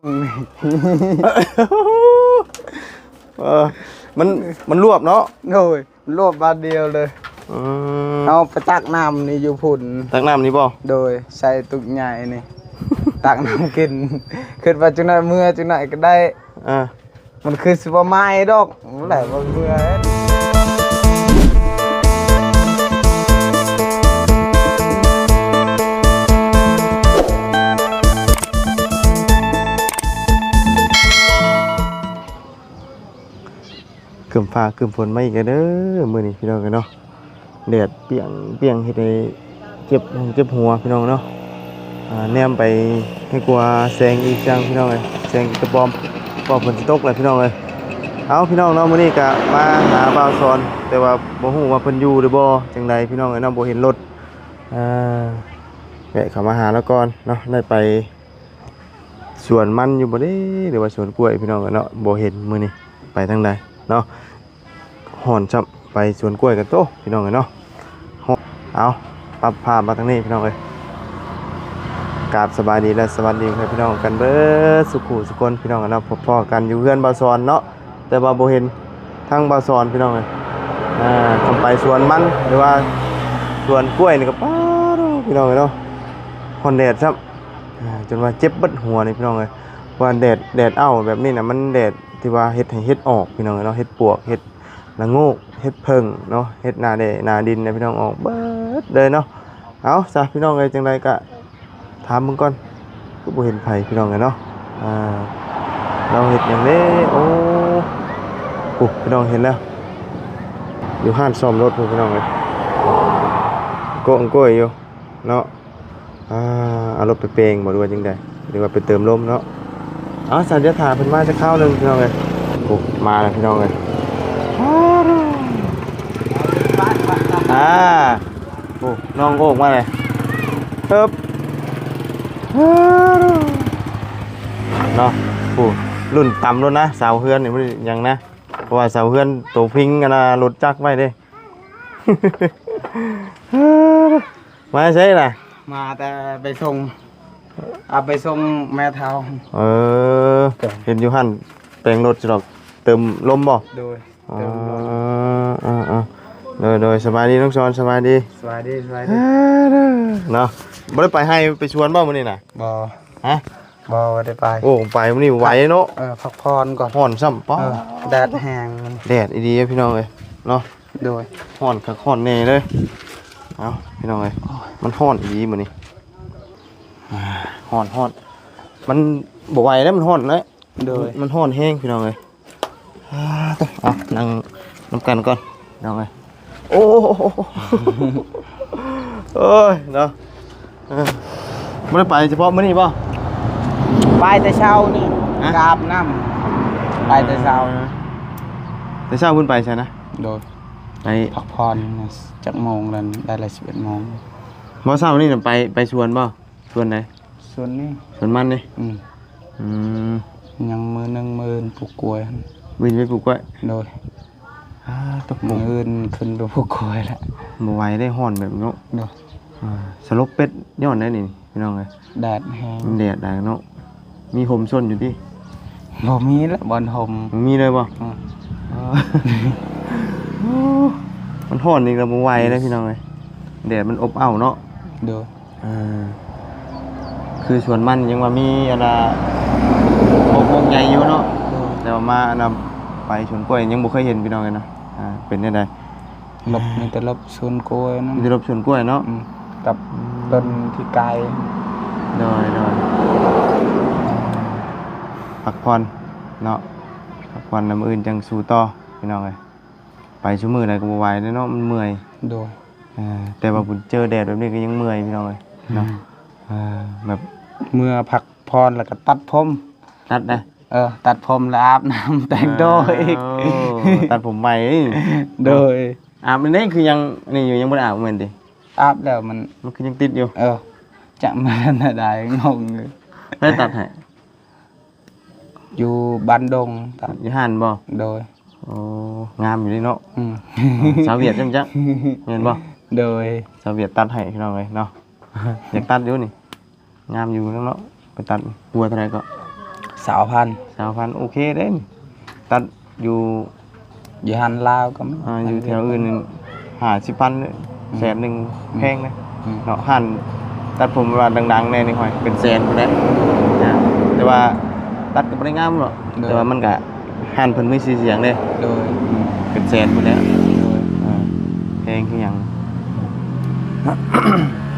เออมันรวบเนาะโอ้ยรวบบาทเดียวเลยเอาไปตักน้ำนี่อยู่พุ่นตักน้ำนี่บ่โดยใส่ตุกใหญ่นี่ตักน้ำกินขึ้นว่าจังไหนเมื่อจังไหนก็ได้มันคือสิบไม้ดอกมันแหละว่าเมื่อกึ่มฟ้ากึ่มฝนมาอีกเด้อมื้อนี้พี่น้องกันเนาะแดดเปรี้ยงเฮ็ดให้เจ็บหัวพี่น้องเนาะแนมไปให้กลัวแสงอีกจังพี่น้องเอ้ยแสงกระปอมฝนสิตกแล้วพี่น้องเอ้ยเอาพี่น้องเนาะมื้อนี้ก็มาหาบ่าวสอนแต่ว่าบ่ฮู้ว่าเพิ่นอยู่หรือบ่จังไดพี่น้องเอ้ยเนาะบ่เห็นรถแวะเข้ามาหาแล้วก่อนเนาะได้ไปสวนมันอยู่บ่เด้หรือว่าสวนกล้วยพี่น้องเอ้ยเนาะบ่เห็นมื้อนี้ไปทางใดเนาะห่อนจับไปสวนกล้วยกันโตพี่น้องเนาะเอาปรับภาพมาทางนี้พี่น้องเลยกราบสบายดีและสวัสดีครับพี่น้องกันเบิดสุขุสุคนพี่น้องกันเนาะพอๆกันอยู่เพื่อนบาซอนเนาะแต่ว่าโบเห็นทั้งบาซอนพี่น้องเลยทำไปสวนมันหรือว่าสวนกล้วยนี่ก็ป้าพี่น้องเลยเนาะห่อนแดดครับจนว่าเจ็บบัดหัวนี่พี่น้องเลยว่าแดดอ้าวแบบนี้นะมันแดดที่ว่าเฮ็ดให้เฮ็ดออกพี่น้องเลยเนาะเฮ็ดปวกเฮ็ดละโงกเฮ็ดเพิ่งเนาะเฮ็ดนาดินนะพี่น้องออกเบิดเลยเนาะเอาซะพี่น้องเลยจังไดก็ถามมึงก่อนก็บ่เห็นไผพี่น้องเลยเนาะเราเฮ็ดหยังเด้โอ้พี่น้องเห็นแล้วอยู่ห้านซ่อมรถพี่น้องเลยโก้ยอยู่เนาะเอารถไปเปลงบ่รู้ว่าจังไดหรือว่าไปเติมลมเนาะสัญญาถาเพิ่นมาจะเข้านึงพี่น้องเลยมาแล้วพี่น้องเลยน้องโอกมาเลยครับเนาะรุ่นต่ำรุ่นนะสาวเฮือนนี่มันยังนะเพราะว่าสาวเฮือนตัวพิงกันนะรถจักรไว้เด้ มาใช่ล่ะมาแต่ไปส่งไปส่งแม่เท้าเห็นอยู่หั่นแปลงรถจะดอกเติมลมบ่โดยโดยสบายดีน้องชอนสบายดีเนาะบ่ได้ไปให้ไปชวนบ่มื้อนี้น่ะบ่ฮะบ่ได้ไปโอ้ไปมื้อนี้ไหวเนาะพักผ่อนก่อนฮ้อนซ้ำป๊อแดดแห้งแดดอีดีพี่น้องเอ้ยเนาะโดยฮ้อนคักฮ้อนแน่เลยเอาพี่น้องเอ้ยมันฮ้อนอีดีมื้อนี้ฮ้อนมันบ่ไหวแล้วมันฮ้อนเลยโดยมันฮ้อนแห้งพี่น้องเอ้ยนั่งน้ำกันก่อนน้องเอ้ยโอ้ยเนาะไม่ได้ไปเฉพาะมื้อนี้ป่ะไปแต่เช้านี่กราบน้ำไปแต่เช้าแต่เช้าขึ้นไปใช่นะโดยไปพักผ่อนจากโมงแล้วได้ละ11 โมงเมื่อเช้านี่ไปชวนป่ะชวนไหนชวนนี่ชวนมันนี่ยังมือปลูกกล้วยวินไปปลูกกล้วยโดยตกมือขึ้นไปปลูกกล้วยแล้วบ่ไหวได้ห่อนแบบเนาะสลบเป็ดย้อนได้นี่พี่น้องเลยแดดแห้งแดดเนาะมีห่มส้นอยู่ที่บ่มีแล้วบอลห่มมีเลยป่ะมันห่อนนี่ก็บ่ไหวเลยพี่น้องเลยแดดมันอบอ้าวเนาะโดยคือสวนมันยังว่ามีอะไรพกใหญ่อยู่เนาะแต่ว่ามาอันนั้นไปสวนกล้วยยังบ่เคยเห็นพี่น้องเลยเนาะเป็นได้ไดมีแต่ลบสวนกล้วยมีแต่ลบสวนกล้วยเนาะกับต้นที่ไกลโดยพักผ่อนเนาะพักผ่อนน้ำอื่นจังสู้ต่อพี่น้องเลยไปชั่วมืออะไรก็บ่ไหวเนาะมันเมื่อยโดยแต่ว่าผมเจอแดดแบบนี้ก็ยังเมื่อยพี่น้องเลยเนาะแบบเมื่อพักผ่อนแล้วก็ตัดผมตัดได้ตัดผมแล้วอาบน้ำแต่งตัวอีกตัดผมใหม่โดยอาบมันนี่คือยังนี่อยู่ยังไม่ได้อาบเหมือนดิอาบแล้วมันคือยังติดอยู่จะมาได้งงเลยไม่ตัดให้อยู่บ้านดงตัดอยู่หันบ่โดยงามอยู่นี่เนาะชาวเวียดจังเห็นบ่โดยชาวเวียดตัดให้พี่น้องเลยเนาะอยากตัดอยู่นี่งามอยู่เนาะไปตัดบัวเท่าไรก็ 20,000 20,000โอเคเด้นี่ตัดอยู่ อยู่หันลาวก็มี อยู่แถวอื่น50,000แสนหนึงแพงนะเนาะหั่นตัดผมว่าดังๆแน่นี่ค่อยเป็นแสนพุ่นแหละนะแต่ว่าตัดก็บ่ได้งามหรอกแต่ว่ามันก็หั่นเพิ่นมีชื่อเสียงเด้ โดย เป็นแสนพุ่นแหละ โดย แพงคือหยัง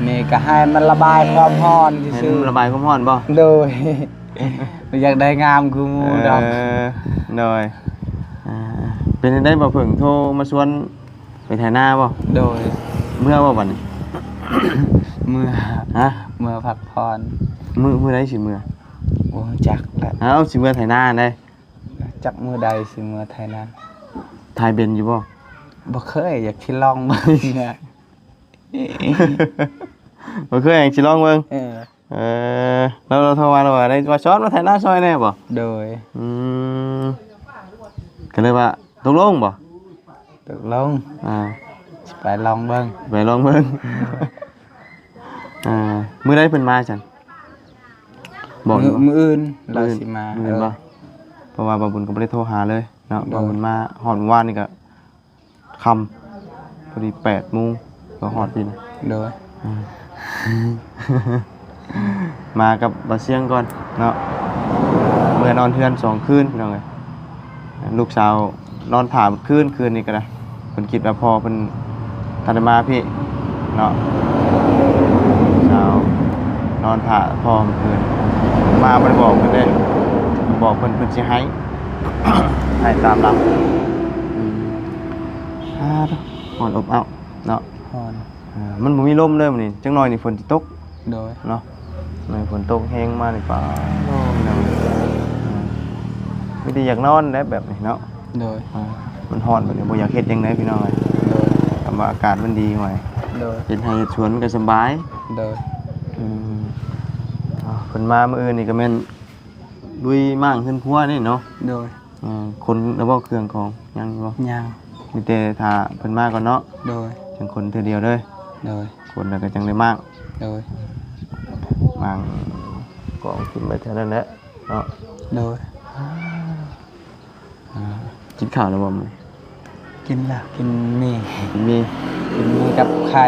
นี่ก็ให้มันระบายความร้อน ให้ ซื่อ มันระบายความร้อนบ่ โดย อยากได้งามคือหมู่ดอก โดยเป็นจังได๋บ่เพิ่งโทรมาชวนไปไถนาบ่ โดย เมื่อบ่บัดนี้ เมื่อ ฮะ เมื่อพักผ่อน มื้อใดสิมื้อ โอ้จักแหละ เอาสิมื้อไถนาได้ จักมือใดสิมือไทยนะ ถ่ายเป็นอยู่บ่ บ่เคยอยากที่ลองเบิ่งเนี่ย บ่เคยอยากสิลองเบิ่ง เออ เราโทรมาแล้วว่าได้ว่าช้อนมาไถนาซอยแน่บ่ โดย ก็เลยว่าตกลงบ่ ตกลง สิไปลองเบิ่ง ไปลองเบิ่ง มื้อใดเพิ่นมาจังบอกอยู่บ่ มื้ออื่นเราสิมา มื้อบ่เพราะว่าบ่าวบุญก็บ่ได้โทรหาเลยเนาะบ่าวบุญมาฮอดเมื่อวานนี่ก็ค่ำพอดี 8:00 นก็ฮอดพี่นะ โดย มากับบาเซียงก่อนเนาะเมื่อนอนเทือน2คืนพี่น้องเอ้ยลูกสาวนอนถามคืนนี้ก็ได้เพิ่นคิดว่าพ่อเพิ่นทันได้มาพี่เนาะลูกสาวนอนท่าพ่อเมื่อคืนมาบ่ได้บอกเพิ่นเด้บอกเพิ่นสิให้ ให้ตามหลังฮ้อนอบอ้าวเนาะ ฮ้อน มันบ่มีลมเลยมื้อนี้จังน้อยนี่ฝนสิตก โดย เนาะหน่อยฝนตกแห้งมานี่ป่าโอ้ยไม่ได้อยากนอนได้แบบนี้เนาะ โดย มันร้อนแบบนี้บ่อยากเฮ็ดหยังไดพี่น้องเอ้ย โดย แต่ว่าอากาศมันดีหน่อย โดย เฮ็ดให้เฮ็ดสวนก็สบาย โดย เพิ่นมามื้ออื่นนี่ก็แม่นลุยมั่างขึ้นครัวนี่เนาะ โดย คนแล้วบ่เครื่องของยังบ่ ยัง มีแต่ถ้าเพิ่นมาก่อนเนาะ โดย จังคนเทื่อเดียวเด้อ โดย คนแล้วก็จังได้มั่าง โดย มั่างกองขึ้นไปเท่านั้นแหละเนาะ โดย กินข้าวแล้วบ่มื้อ กินแล้วกินมี มี กินมีกับไข่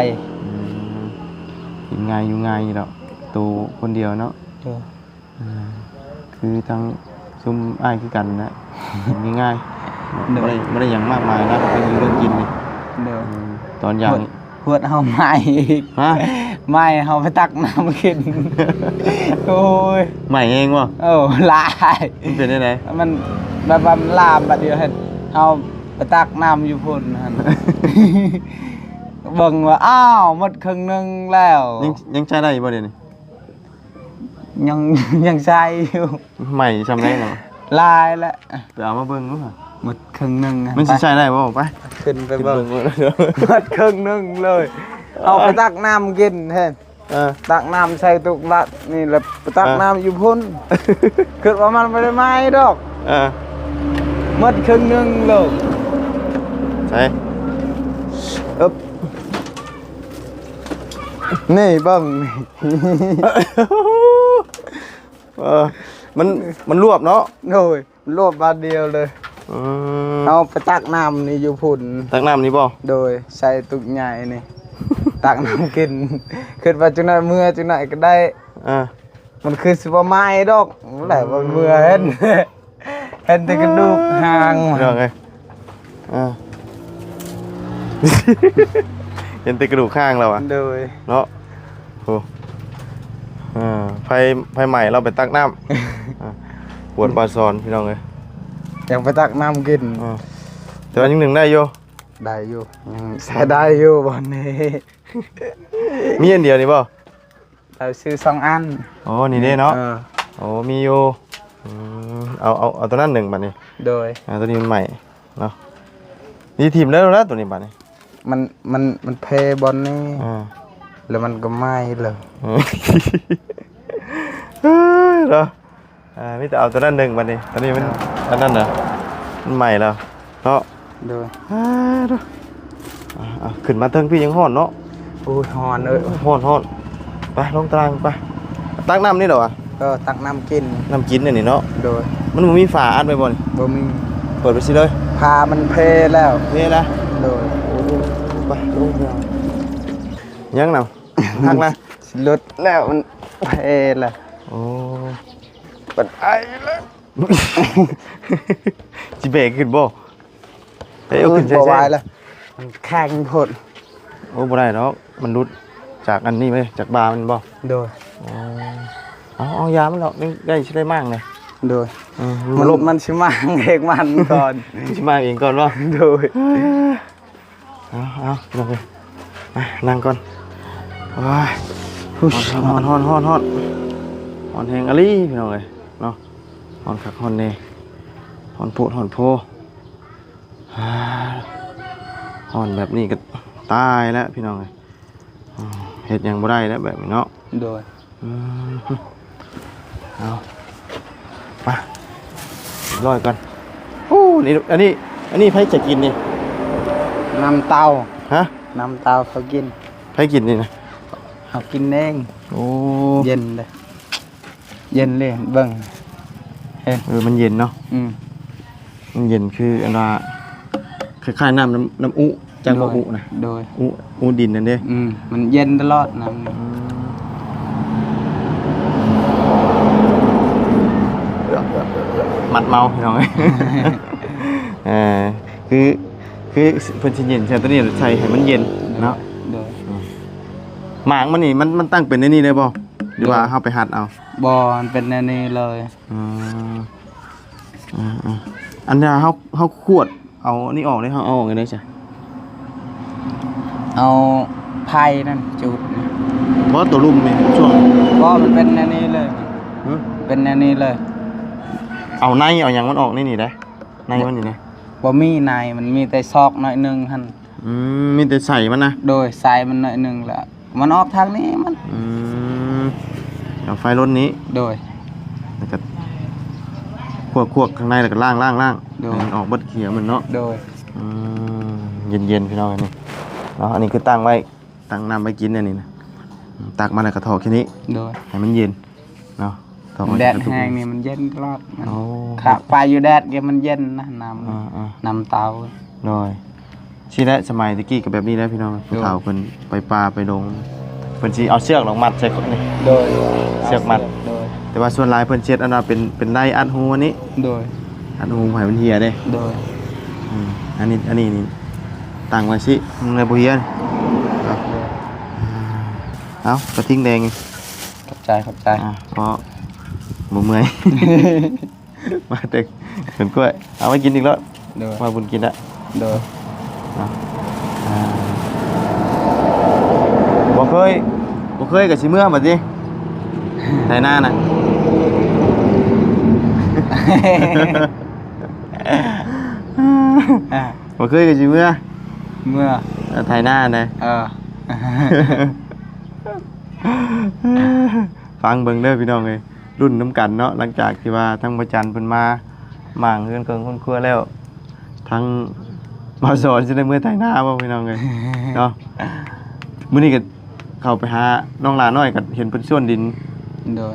กินง่ายอยู่ง่ายอยู่ดอกตัวคนเดียวเนาะ โดย คือทั้งซุ่มอ้ายคือกันนะกินง่ายๆไม่ได้หยังมากมายนะเป็นเรื่องกินนี่ โดย ตอนอย่าง พวดเฮาไม้อีก ฮะ ไม้เฮาไปตักน้ำกิน โอ้ย ใหม่เองวะ โอ้ลาย มันเป็นได้ไง มันแบบว่ามันลามบัดเดียวเห็นเฮาไปตักน้ำอยู่พุ่นหั่น เบิ่งว่าอ้าวหมดครึ่งหนึงแล้ว ยังใช้ได้อยู่บ่เดี๋ยวนี้ ยัง ยังใช้อยู่ ใหม่ทำได้เหรอ ลายแล้ว ไปเอามาเบิ่งดูค่ะ หมดครึ่งหนึงอะ มันสิใช้ได้บ่ไป ขึ้นไป ไป เบิ่ง เบิ่ง หมดครึ่งหนึงเลยเอาไปตักน้ำกินเห็น ตักน้ำใส่ตุกละนี่แหละไปตักน้ำอยู่พุ่น คิดว่ามันไม่ได้ไม้ดอกหมดครึ่งหนึงเลย ใช่ อึ๊บนี่เบิ่งนี่ มันรวบเนาะ โอ้ยรวบบาทเดียวเลยเอาไปตักน้ำนี่อยู่พุ่น ตักน้ำนี่บ่ โดยใส่ตุกใหญ่นี่ ตักน้ำกินคิดว่าจังไหนเมื่อจังไหนก็ได้มันคือสิบ่ไม้ดอกแหละว่าเมื่อเห็น เห็นแต่กระดูกหาง เรื่องไงเห็นแต่กระดูกข้างเราอะ โดย เนาะโอ้ไฟใหม่เราไปตักน้ำปวดปลาซอนพี่น้องเลย ยังไปตักน้ำกิน แต่ว่ายังหนึ่งได้อยู่ ได้อยู่ยังใช้ได้อยู่บอนนี้ มีอันเดียวนี่ป่ะ เราซื้อ2 อัน อ๋อนี่เด้เนาะโอ้มีอยู่เอาตัวนั้นหนึ่งบัดนี้ โดย ตัวนี้มันใหม่เนาะนี่ทีมแล้วนะตัวนี้บัดนี้ มันเพบอลนี่แล้วมันก็ไหม้เลย เนาะมีแต่เอาตัวนั้นหนึ่งบัดนี้ตัวนี้มันอันนั้นเหรอมันใหม่แล้วเนาะ โดย ขึ้นมาเทิงพี่ยังฮ้อนเนาะ โอ้ยฮอนเอ้ย ฮ้อนไปลงตารางไปตักน้ำนี่เหรอวะ ก็ตักน้ำกิน น้ำกินนี่เนาะ โดย มันบ่มีฝาอัดไว้บ่นี่ บ่มี เปิดไปสิเลย พามันเพแล้ว นี่นะ โดย ไปลงยังนำทักนะ รถแล้วมันเพแล้ว โอ้ ปัดไอแล้ว จิเบรกขึ้นบ่เอ้ยเอาขึ้น บ่ไหว ใช่ แล้วมันแข็งโพด โอ้บ่ได้เนาะมันรุดจากอันนี้ไหมจากบาร์มันบ่ โดย เอายามันหรอกนี่ได้ใช้ได้มากเลย โดย มันลบ มันสิมาเอกมันก่อน ใช่มากเองก่อนว่า โดย เอาลงไปมานั่งก่อนว้ายฮอนฮอนแหงอะลี่พี่น้องเลยเนาะฮอนคักฮอนเน่ฮอนโพดฮอนโพฮอนแบบนี้ก็ตายแล้วพี่น้องเลยเฮ็ดยังบ่ได้แล้วแบบนี้เนาะ โดย เอามาร้อยก่อนนี่อันนี้ไผจะกินนี่ น้ำเต้า ฮะ น้ำเต้าเขากิน ไผกินนี่นะ เขากินเอง โอ้ เย็นเลยเย็นเลยเบิ่งเห็น มันเย็นเนาะ มันเย็นคืออันว่าคล้ายๆน้ำอุจากบ่อุนะ โดย อุดินนั่นเด้ มันเย็นตลอดน้ำ มัดเมาพี่น้อง คือเพิ่นสิเย็นใช่ตัวนี้ใส่ให้มันเย็นเนาะ โดย หมากมันนี่มันตั้งเป็นในนี่ได้บ่หรือว่าเฮาไปหัดเอา บ่มันเป็นแนวนี้เลย อันนี้เฮาขวดเอาอันนี้ออกได้เฮาเอาออกได้จ้ะ เอาไผ่นั่นจูดนี่ บ่ตัวลุ่มนี่ช่วง ก็มันเป็นแนวนี้เลยเป็นแนวนี้เลย เอาในเอาหยังมันออกนี่ได้ในมันนี่นะ บ่มีในมันมีแต่ซอกหน่อยหนึงหั่น มีแต่ใส่มันนะ โดยใส่มันหน่อยหนึงแล้วมันออกทางนี้มัน เอาไฟรถนี้ โดย แล้วก็ควกข้างในแล้วก็ล่าง โดย มันออกเบิดเขียวมันเนาะ โดย เย็นๆพี่น้องอันนี้เนาะอันนี้คือตั้งไว้ตั้งน้ำไว้กินอันนี้นะตักมาแล้วก็ถอดแค่นี้ โดย ให้มันเย็นเนาะถอไว้ แดด กระตุก แห้งนี่มันเย็นตลอดมัน โอ้ ขาไปอยู่แดดเดี๋ยวมันเย็นนะน้ำ น้ำเตา โดยชีและสมัยตะกี้กับแบบนี้แล้วพี่น้องผู้เฒ่าเพิ่นไปปลาไปลงเพิ่นสิเอาเชือกลงมัดใส่คนนี่ โดย เชือกมัด โดย แต่ว่าส่วนหลายเพิ่นเช็ดอันน่ะเป็นไล่อัดหูอันนี้ โดย อัดหูให้มันเหี่ยเด้ โดย อันนี้นี่ตั้งไว้สิมันเลยบ่เหี่ยนี่เอากระทิงแดงนี่ ขอบใจ เพราะบ่เมื่อย มาตึกเป็นกล้วยเอาไว้กินอีกแล้ว โดย มาบุญกินละ โดย บ่เคยกับสิเมื่อบัดนี้ไถนาน่ะ บ่เคยกับสิเมื่อ เมื่อ ไถนาน่ะ ฟังเบิ่งเด้อพี่น้องเอ้ยรุ่นน้ำกันเนาะหลังจากที่ว่าทั้งพระจันทร์เพิ่นมาหม่างเฮือนเกิงคนครัวแล้วทั้งมาสอนสิได้เมื่อไถนาบ่พี่น้องเอ้ยเนาะมื้อนี้ก็เข้าไปหาน้องหลาน้อยก็เห็นเพิ่นส่วนดิน โดย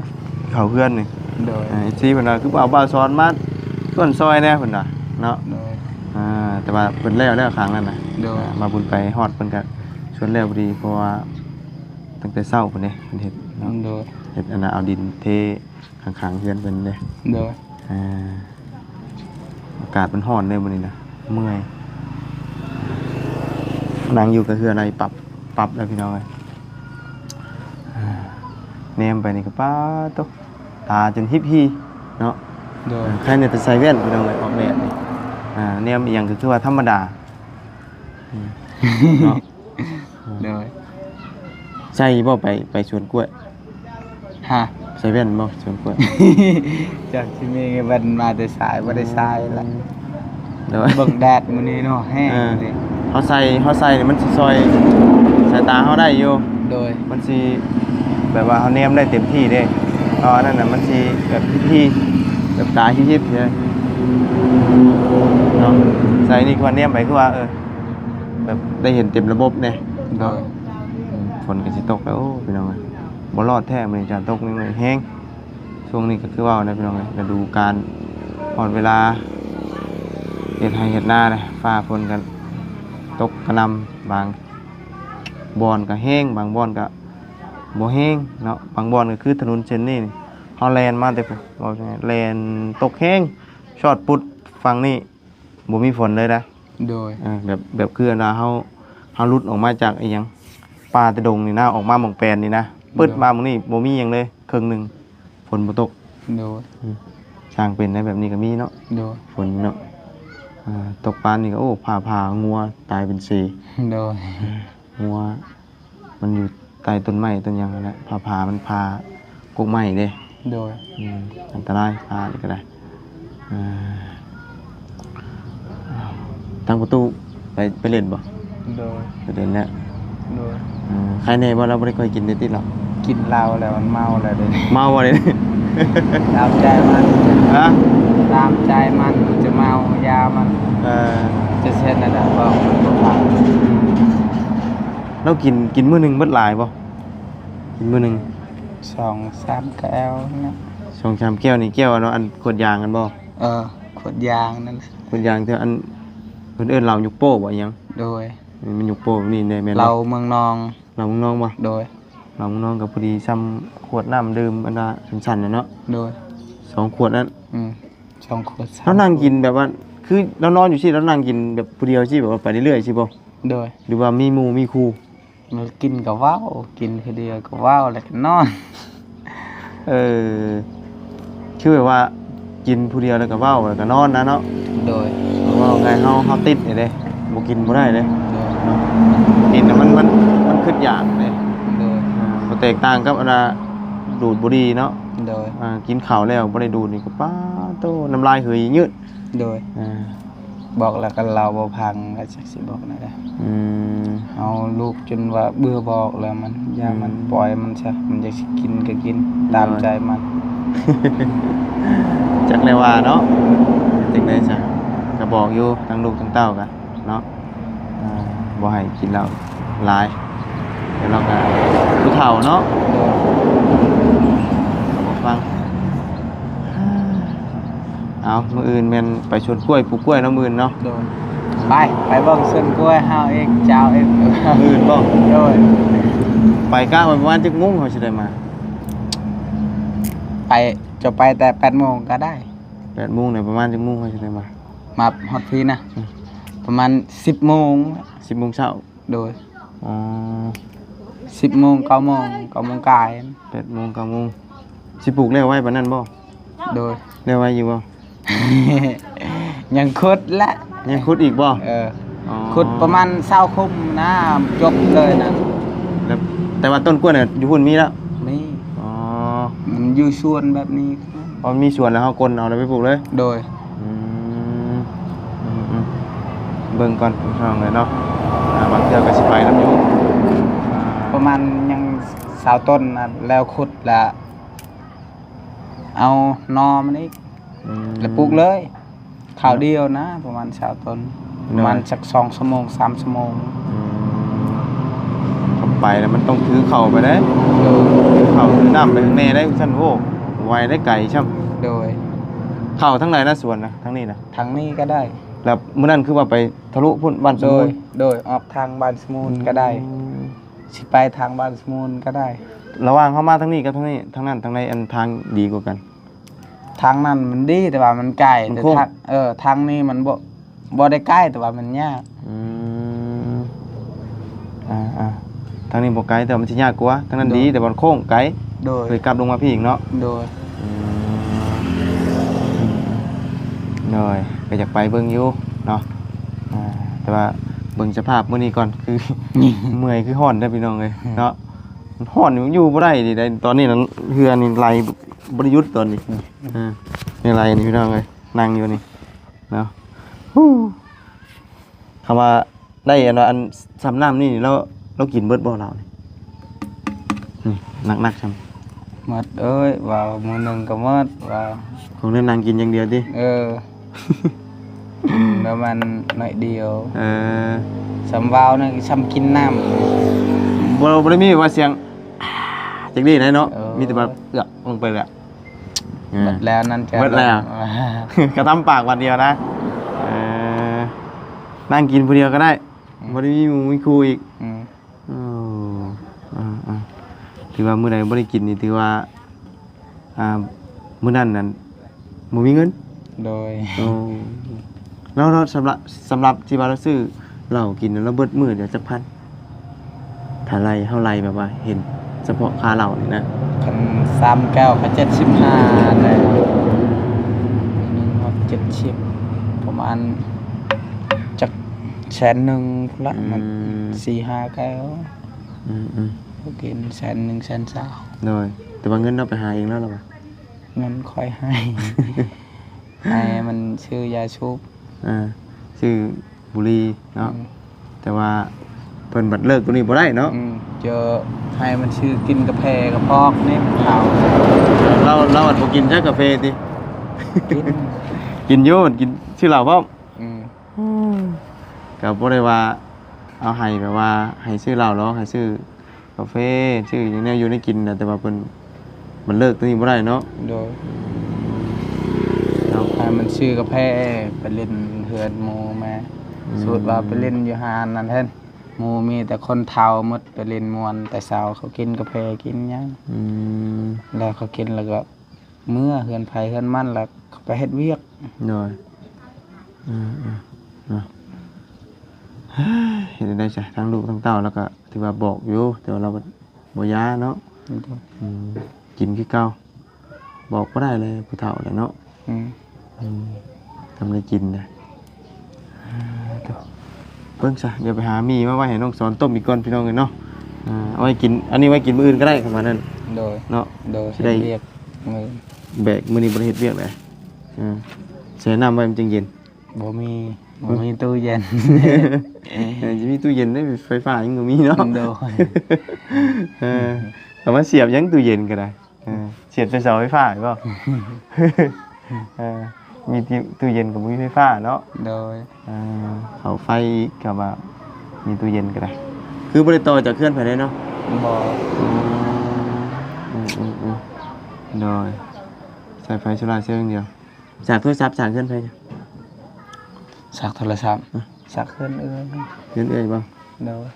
เข้าเฮือนนี่ โดย ไอ้ที่เพิ่นว่าคือเอาบ่าวสอนมาส่วนซอยแน่เพิ่นน่ะเนาะ โดย แต่ว่าเพิ่นแล้วครั้งนั้นน่ะ โดย มาบุญไปฮอดเพิ่นก็ชวนแล้วพอดีเพราะว่าตั้งแต่เช้าพุ่นเด้เพิ่นเฮ็ดเนาะ โดย เฮ็ดอันน่ะเอาดินเทข้างๆเฮือนเพิ่นเด้ โดย อากาศมันร้อนเด้มื้อนี้นะเมื่อยนั่งอยู่กับเฮือนอะไรปรับแล้วพี่น้องเอ้ยแนมไปนี่ก็ป้าตกตาจนฮิปฮีเนาะ โดย ใครเนี่ยแต่ใส่แว่นพี่น้องเอ้ยออกแดดนี่แนมอีหยังก็คือว่าธรรมดาเนาะ โดย ใส่บ่ไปสวนกล้วย ฮะ ใส่แว่นบ่สวนกล้วย จากที่มีวันมาแต่สายบ่ได้สายละ เดี๋ยว เบิ่งแดดมื้อนี้เนาะแห้งดิ เขาใส่นี่มันสิซอยสายตาเขาได้อยู่ โดย มันสิแบบว่าเขาแนมได้เต็มที่เด้อันนั้นน่ะมันสิแบบที่แบบตาฮิบๆเนี่ยเนาะใส่นี่ควรแนมไปคือว่าแบบได้เห็นเต็มระบบเนี่ย โดย ฝนก็สิตกแล้วโอ้พี่น้องเอ้ยบ่รอดแท้มื้อนี้จะตกนี่แห้ง ช่วงนี้ก็คือว่าได้พี่น้องเลยฤดูกาลหอดเวลาเฮ็ดไร่เฮ็ดนาเลยฟ้าฝนกันตกกระหน่ำบางบ่อนก็แห้งบางบ่อนก็บ่แห้งเนาะบางบ่อนก็คือถนนเส้นนี้เฮาแล่นมาแต่พุ่นว่าจังได๋แล่นตกแห้งชอดปุดฝั่งนี้บ่มีฝนเลยนะ โดย แบบคืออันว่าเฮาหลุดออกมาจากไอ้หยังป่าตะดงนี่นะออกมาหม่องแปลนนี่นะปึดมาหม่องนี้บ่มีหยังเลยครึ่งหนึงฝนบ่ตก โดย ช่างเป็นได้แบบนี้ก็มีเนาะ โดย ฝนเนาะตกปานนี่ก็โอ้ผ่างัวตายเป็นสี โดย งัวมันอยู่ใต้ต้นไม้ต้นหยังนั่นแหละผ่ามันผ่กกไม้เด้ โดย อันตรายผ่านี่ก็ได้ทางประตูไปเล่นบ่ โดย ไปเล่นแล้ว โดย ใครแน่บ่เราบ่ได้ค่อยกินได้ติดหรอก กินเหล้าแล้วมันเมาแล้วเด้ เมาบ่ได้ ตามใจมัน ฮะ ตามใจมันจะเมายามัน เออ จะเช่นนั่นแหละบอกมันบ่ฟัง เรากินมื้อหนึงเบิดหลายบ่กินมื้อหนึง 2-3 แก้วนะ 2-3แก้วนี่แก้วอันขวดยางกันบ่ ขวดยางนั่นแหละ ขวดยางเท่าอันเพิ่นเอิ้นเหล้ายุกโป้บ่อิหยัง โดย มันยุกโป้นี่ได้แม่นบ่ เราเมืองนอง เหล้ามึงน้องบ่ โดย เหล้ามึงน้องก็พอดีซ้ำขวดน้ำดื่มอันน่ะสั้นๆน่ะเนาะ โดย 2ขวดนั้น 2 ขวด เรานั่งกินแบบว่าคือเรานอนอยู่สิเรานั่งกินแบบผู้เดียวสิแบบว่าไปเรื่อยๆสิบ่ โดย หรือว่ามีหมู่มีครู มันกินกับว้าวกินคือเดียวกับว้าวแล้วก็นอน คือแบบว่ากินผู้เดียวแล้วก็เว้าแล้วก็นอนนะเนาะ โดย เว้าไงเฮาติดนี่เด้บ่กินบ่ได้เด้ โดย เนาะกินน่ะมันคิดอยากเด้ โดย บ่แตกต่างกับอันน่ะดูดบุหรี่เนาะ โดย กินข้าวแล้วบ่ได้ดูดนี่ก็ป้าโตน้ำลายเหยยืด โดย บอกแล้วกันเราบ่พังก็จักสิบอกนะเด้อ อืม เอาลูกจนว่าเบื่อบอกแล้วมันอย่ามันปล่อยมันซะมันอยากสิกินก็กินตามใจมัน จักเลยว่าเนาะจังได๋ซะก็บอกอยู่ทั้งลูกทั้งเต้ากันเนาะบ่ให้กินเหล้าหลายเดี๋ยวเราก็ผู้เฒ่าเนาะบ่ฟังเอามื้ออื่นแม่นไปชวนกล้วยปลูกกล้วยเนาะมื้ออื่นเนาะ โดยไปเบิ่งสวนกล้วยเฮาเองเจ้าเอง มื้ออื่นบ่ โดย ไปกะว่าประมาณจักโมงเขาสิได้มา ไปจะไปแต่ 8 โมงก็ได้ 8โมงเนี่ยประมาณจักโมงเขาสิได้มา มาฮอดพี่นะประมาณ 10 โมง 10โมงเช้า โดย อ๋อ 10 โมง 9 โมง 9 โมงกาย 8โมง9โมงสิปลูกแล้วไว้ปานนั้นบ่ โดย แล้วไว้อยู่บ่ ยังขุดละ ยังขุดอีกบ่ อ๋อขุดประมาณ20คุมนะจบเลยนะ แล้วแต่ว่าต้นกล้วยเนี่ยอยู่พุ่นมีแล้ว นี่ อ๋อ มันอยู่สวนแบบนี้ พอมีสวนแล้วเฮากลเอาแล้วไปปลูกเลย โดย อืมอืมเบิ่งก่อนช่องเลยเนาะบางเทื่อก็สิไปนำอยู่ ประมาณยัง20ต้นนะแล้วขุดละเอานอมันอีกแล้วปลูกเลยข้าวเดียวนะ ประมาณ20ต้นประมาณสัก2 ชั่วโมง3 ชั่วโมง เข้าไปแล้วมันต้องถือเข่าไปได้ โดย ถือเข่าถือน้ำไปข้างในได้ซั่นโอ้ไวได้ไกลช่ำ โดย เข่าทั้งไหนนะสวนนะทั้งนี้นะ ทางนี้ก็ได้ แล้วมื้อนั้นคือว่าไปทะลุพุ่นบ้านส โด มุ ย น โดยออกทางบ้านสมูลก็ได้สิไปทางบ้านสมูลก็ได้ ระหว่างเข้ามาทั้งนี้กับทั้งนี้ทั้งนั้นทั้งในอันทางดีกว่ากัน ทางนั้นมันดีแต่ว่ามันใกล้ มัน แต่ โค้ง ทางนี้มันบ่ได้ใกล้แต่ว่ามันยาก มทางนี้บ่ไกลแต่ว่ามันสิยากกว่าทางนั้นดีแต่บ่โค้งไกล โดย เคยกลับลงมาพี่อีกเนาะ โดย หน่อยก็อยากไปเบิ่งอยู่เนาะแต่ว่าเบิ่งสภาพมื้อนี้ก่อนคือ เมื่อยคือฮ้อนได้อพี่น้องเอ้ยเนาะมันฮ้อนอยู่บ่ได้ดิได้ตอนนี้นั้นเฮือนี่ไหลบ่ได้หยุดตอนนี้นี่ไหลนี่พี่น้องเอ้ยนั่งอยู่นี่เนาะคำว่าได้อันสำน้ำนี่เรากินเบิดบ่เรานี่หนักๆซั่น หมดเอ้ยว่ามื้อหนึงก็หมดว่า ของเรื่องนั่งกินอย่างเดียวติ แล้วมันหน่อยเดียว เออ สำวาวนั่นซ้ำกินน้ำ บ่ได้มีว่าเสียงจักดีนะเนาะ เออ มีแต่ว่าเอือกลงไปเลยอะ หมดแล้วนั่น หมดแล้ว กระทำปากวันเดียวนะนั่งกินผู้เดียวก็ได้บ่ได้มีหมู่มีครูอีกถือว่ามื้อใดบ่ได้กินนี่ถือว่ามื้อนั้นนั่นบ่มีเงินโดยแล้วสำหรับที่ว่าเราซื้อเหล้ากินแล้วเบิดมื้อเดี๋ยวจะพันถ้าไล่เฮาไล่แบบว่าเห็นเฉพาะค่าเหล้านี่นะคัน3แก้วก็75แล้วนึงว่า70ประมาณจัก100,000พุ่นละมัน 4-5 แก้วก็กิน100,000 120,000 โดยแต่ว่าเงินเราไปหาเองแล้วหรอวะเงินค่อยให้ ให้มันชื่อยาชุบชื่อบุรีเนาะแต่ว่าเพิ่นบัดเลิกตัวนี้บ่ได้เนาะเจอให้มันชื่อกินกาแฟกระพอกนี่มันเฒ่าเราอัดบ่กินใช้กาแฟติกินอยู่กินชื่อเหล้าพร้อมก็บ่ได้ว่าเอาให้แบบว่าให้ชื่อเหล้าหรอกให้ชื่อกาแฟชื่ออย่างแนวอยู่ในกินแต่ว่าเพิ่นมันเลิกตัวนี้บ่ได้เนาะโดยให้มันชื่อกาแฟไปเล่นเฮือนหมู่แม่สูตรว่าไปเล่นอยู่หาดนั่นแท้หมู่มีแต่คนเฒ่าหมดไปเล่นม่วนแต่เช้าเขากินกาแฟกินหยังแล้วเขากินแล้วก็เมื่อเฮือนไผเฮือนมันแล้วเขาไปเฮ็ดเวียกโดยเห็นได้จ้ะทั้งลูกทั้งเต้าแล้วก็ที่ว่าบอกอยู่แต่ว่าเราบ่ย้าเนาะกินคือเก่าบอกบ่ได้เลยผู้เฒ่าแหละเนาะทำอะไรกินนะเพิ่งซะเดี๋ยวไปหามีมาไว้ให้น้องสอนต้มอีกก่อนพี่น้องเลยเนาะเอาไว้กินอันนี้ไว้กินมื้ออื่นก็ได้ประมาณนั้นโดยเนาะโดยได้เรียกมือแบกมื้อนี้บ่ได้เฮ็ดเวียกเลยใส่น้ำไว้มันจึงเย็นบ่มีตู้เย็นจะมีตู้เย็นได้ไฟฟ้ายังบ่มีเนาะโดยเอามาเสียบยังตู้เย็นก็ได้เสียบเสาไฟฟ้าก็มีตู้เย็นกับมีไฟฟ้าเนาะโดยเขาไฟกับว่ามีตู้เย็นก็ได้คือบริโตจากเคลื่อนไปได้เนาะบ่โดยใส่ไฟโซลาร์เซลล์อย่างเดียวจากโทรศัพท์จากเคลื่อนไปจากโทรศัพท์จากเคลื่อนเอื้อยบ้างโดย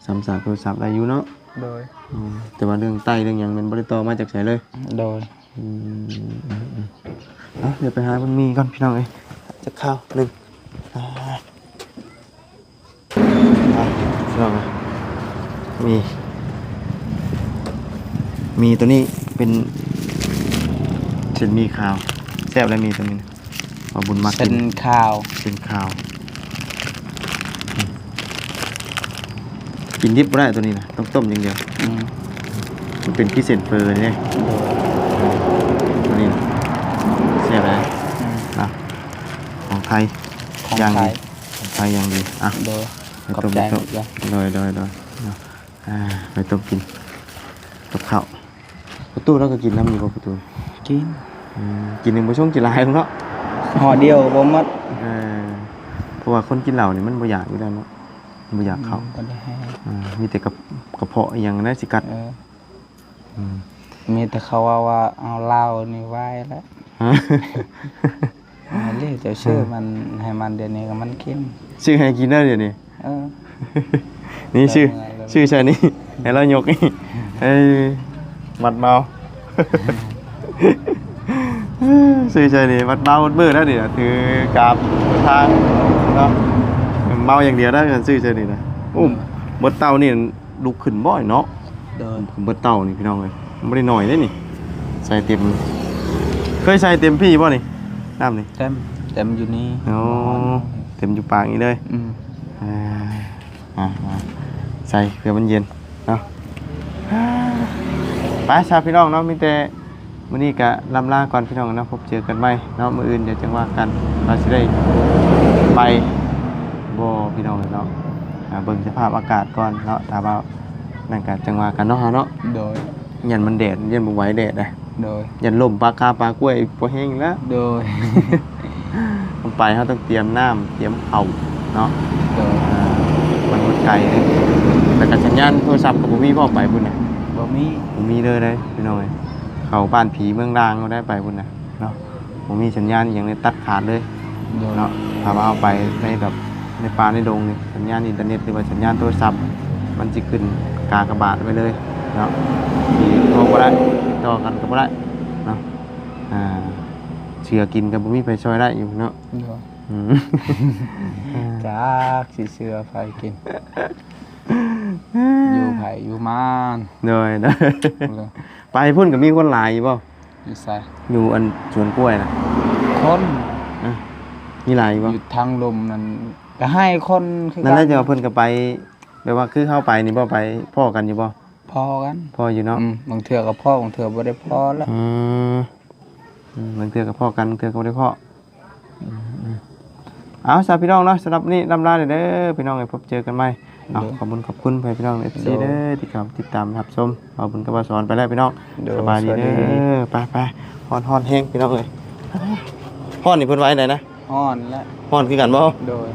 สามสากโทรศัพท์ได้อยู่เนาะโดยแต่ว่าเรื่องไตเรื่องอย่างมันบริโตมาจากไหนเลยโดยเดี๋ยวไปหามันมีก่อนพี่น้องเอ้ยจะข้าว1พี่น้องมีตัวนี้เป็นเส้นมีขาวแซ่บแล้วมีตัวนี้ว่าบุญมากกินข้าวเป็นข้าวกินดิบไม่ได้ตัวนี้นะต้องต้มอย่างเดียวมันเป็นพิเศษเฟอร์เนี่ยตัวนี้แซ่บแล้วนะของไทยอย่างดีของไทยอย่างดีไปต้มโดยไปต้มกินกับข้าวประตูเราก็กินน้ำมีประตูกินหนึ่งช่วงกินลายเนาะห่อเดียวบ่มัดเพราะว่าคนกินเหล้านี่มันบ่อยากอยู่แล้วเนาะบ่อยากเข้ามีแต่กระเพาะอย่างนั้นสิกัดมีแต่เขาว่าเอาเหล้านี่ไว้แล้วเรียกจะชื่อมันให้มันเดี๋ยวนี้ก็มันกินชื่อให้กินได้เดี๋ยวนี้นี่ชื่อชานี่ให้เรายกนี่มัดเมาซื้อใจนี่มัดเมาเบื่อแล้วนี่ถือกาบทางเนาะเมาอย่างเดียวได้กันซื้อใจนี่นะเบิดเต่านี่ลุกขึ้นบ่อยเนาะเบิดเต่านี่พี่น้องเลยไม่ได้หน่อยได้นี่ใส่เต็มเคยใส่เต็มพี่บ่นี่น้ำนี่เต็มอยู่นี่เต็มอยู่ปากนี่เลยใส่เพื่อมันเย็นเนาะไปชาวพี่น้องเนาะมีแต่มื้อนี้ก็ลำลาก่อนพี่น้องนะพบเจอกันใหม่เนาะมื้ออื่นเดี๋ยวจังว่ากันว่าสิได้ไปบ่พี่น้องเนาะเบิ่งสภาพอากาศก่อนเนาะถ้าว่านั่นก็จังว่ากันเนาะเนาะโดยยันมันแดดยันบ่ไหวแดดนะโดยยันลมปลากล้วยบ่แห้งแล้วโดยมันไปเฮาต้องเตรียมน้ำเตรียมข้าวเนาะโดยมันไกลเลยแต่ก็สัญญาณโทรศัพท์ก็บ่มีพอไปพุ่นน่ะบ่มีเลยพี่น้อง เขาบ้านผีเมืองดางก็ได้ไปพุ่นนะเนาะผมมีสัญญาณอย่างนี้ตัดขาดเลยเนาะถ้าว่าเอาไปในแบบในป่าในดงนี่สัญญาณอินเทอร์เน็ตหรือว่าสัญญาณโทรศัพท์มันจะขึ้นกากบาทไว้เลยเนาะที่โทรก็ได้ติดต่อกันก็บ่ได้เนาะเชื่อกินกับบุมีไปช่วยได้อยู่เนาะ อืม จากสิเชื่อไผกินอยู่ไผอยู่มาน เลยนะ ไปพุ่นกับมีคนหลายอยู่บ่ อยู่ไส อยู่อันสวนกล้วยนะ คน มีหลายอยู่บ่ อยู่ทางลมนั่นก็ให้คนคือ นั่นแหละจะว่าเพิ่นก็ไปแปลว่าคือเข้าไปนี่บ่ไปพ่อกันอยู่บ่ พอกัน พ่ออยู่เนาะ บางเทื่อก็พ่อบางเทื่อบ่ได้พ่อแล้ว บางเทื่อกับพ่อกันบางเทื่อก็บ่ได้พ่อเอาสำหรับพี่น้องเนาะสำหรับนี่ลำลาเด้อพี่น้องให้พบเจอกันใหม่เอาขอบคุณพี่น้อง FC เด้อที่เข้าติดตามรับชมขอบคุณกับว่าสอนไปแล้วพี่น้องสบายดีเด้อไปฮ้อนแห้งพี่น้องเอ้ยฮ้อนนี่เพิ่นไว้ไหนนะ ฮ้อนแล้ว ฮ้อนคือกันบ่ โดย